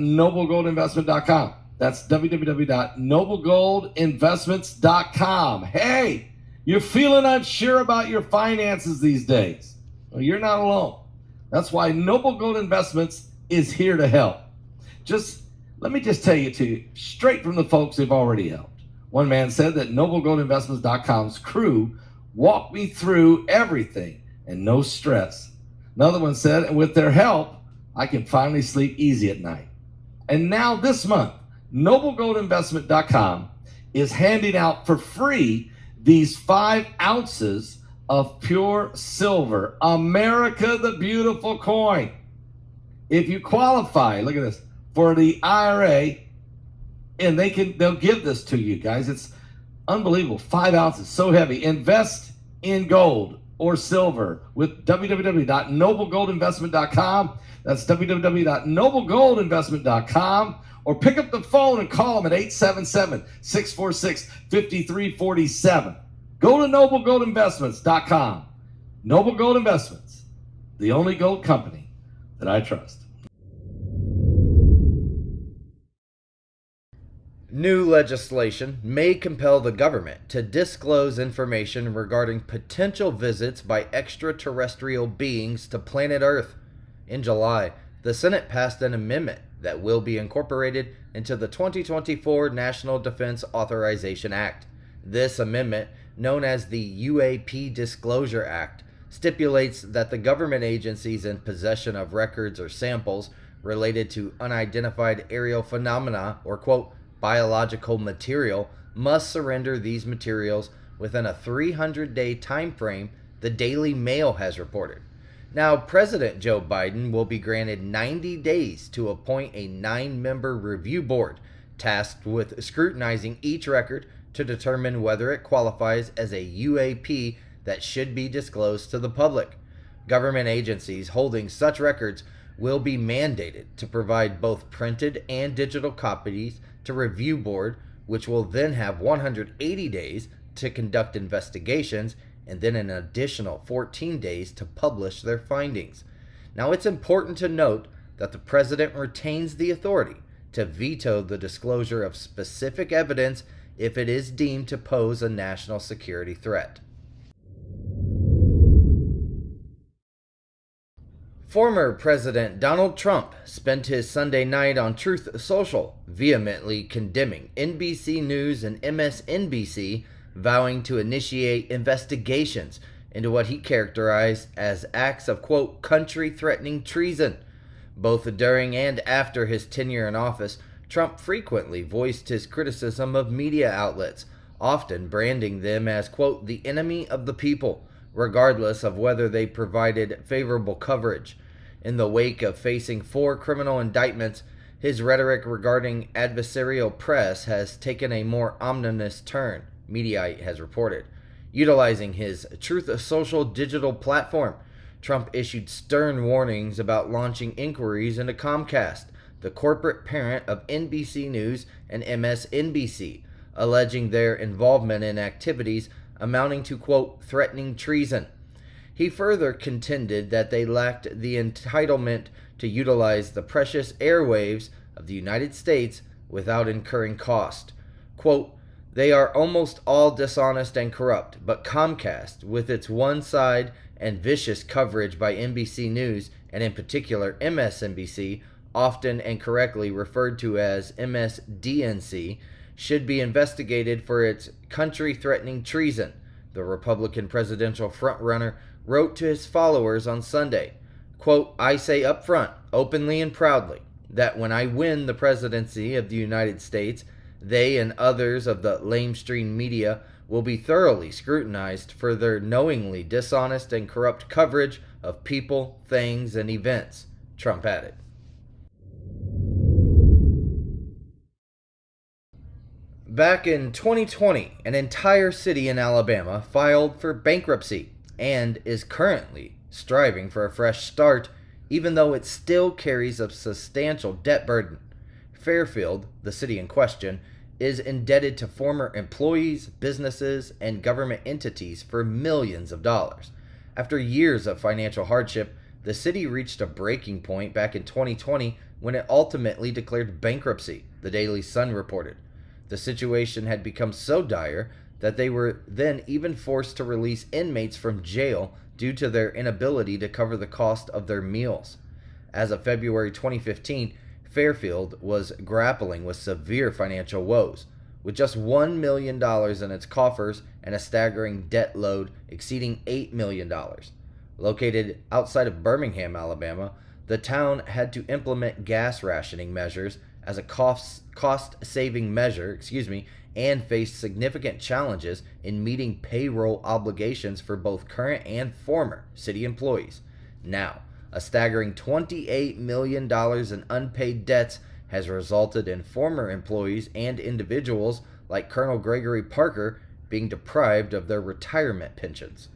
noblegoldinvestment.com. That's www.noblegoldinvestments.com. Hey, you're feeling unsure about your finances these days. Well, you're not alone. That's why Noble Gold Investments is here to help. Let me tell you to you, straight from the folks who've already helped. One man said that noblegoldinvestments.com's crew walked me through everything and no stress. Another one said, and with their help, I can finally sleep easy at night. And now this month, noblegoldinvestment.com is handing out for free these 5 ounces of pure silver, America the Beautiful coin. If you qualify, look at this, for the IRA, and they'll give this to you guys. It's unbelievable. 5 ounces, so heavy. Invest in gold or silver with www.noblegoldinvestment.com. That's www.noblegoldinvestment.com. Or pick up the phone and call them at 877-646-5347. Go to noblegoldinvestments.com. Noble Gold Investments, the only gold company that I trust. New legislation may compel the government to disclose information regarding potential visits by extraterrestrial beings to planet Earth. In July, the Senate passed an amendment that will be incorporated into the 2024 National Defense Authorization Act. This amendment, known as the UAP Disclosure Act, stipulates that the government agencies in possession of records or samples related to unidentified aerial phenomena or, quote, biological material must surrender these materials within a 300-day time frame, the Daily Mail has reported. Now, President Joe Biden will be granted 90 days to appoint a 9-member review board tasked with scrutinizing each record to determine whether it qualifies as a UAP that should be disclosed to the public. Government agencies holding such records will be mandated to provide both printed and digital copies to review board, which will then have 180 days to conduct investigations and then an additional 14 days to publish their findings. Now, it's important to note that the president retains the authority to veto the disclosure of specific evidence if it is deemed to pose a national security threat. Former President Donald Trump spent his Sunday night on Truth Social vehemently condemning NBC News and MSNBC, vowing to initiate investigations into what he characterized as acts of, quote, country-threatening treason. Both during and after his tenure in office, Trump frequently voiced his criticism of media outlets, often branding them as, quote, the enemy of the people, regardless of whether they provided favorable coverage. In the wake of facing 4 criminal indictments, his rhetoric regarding adversarial press has taken a more ominous turn, Mediaite has reported. Utilizing his Truth Social digital platform, Trump issued stern warnings about launching inquiries into Comcast, the corporate parent of NBC News and MSNBC, alleging their involvement in activities amounting to, quote, threatening treason. He further contended that they lacked the entitlement to utilize the precious airwaves of the United States without incurring cost. Quote, they are almost all dishonest and corrupt, but Comcast, with its one-side and vicious coverage by NBC News, and in particular MSNBC, often and correctly referred to as MSDNC, should be investigated for its country-threatening treason, the Republican presidential frontrunner wrote to his followers on Sunday. Quote, I say up front, openly and proudly, that when I win the presidency of the United States, they and others of the lamestream media will be thoroughly scrutinized for their knowingly dishonest and corrupt coverage of people, things, and events, Trump added. Back in 2020, an entire city in Alabama filed for bankruptcy and is currently striving for a fresh start, even though it still carries a substantial debt burden. Fairfield, the city in question, is indebted to former employees, businesses, and government entities for millions of dollars. After years of financial hardship, the city reached a breaking point back in 2020 when it ultimately declared bankruptcy, the Daily Sun reported. The situation had become so dire that they were then even forced to release inmates from jail due to their inability to cover the cost of their meals. As of February 2015, Fairfield was grappling with severe financial woes, with just $1 million in its coffers and a staggering debt load exceeding $8 million. Located outside of Birmingham, Alabama, the town had to implement gas rationing measures as a cost-saving measure, and faced significant challenges in meeting payroll obligations for both current and former city employees. Now, a staggering $28 million in unpaid debts has resulted in former employees and individuals like Colonel Gregory Parker being deprived of their retirement pensions.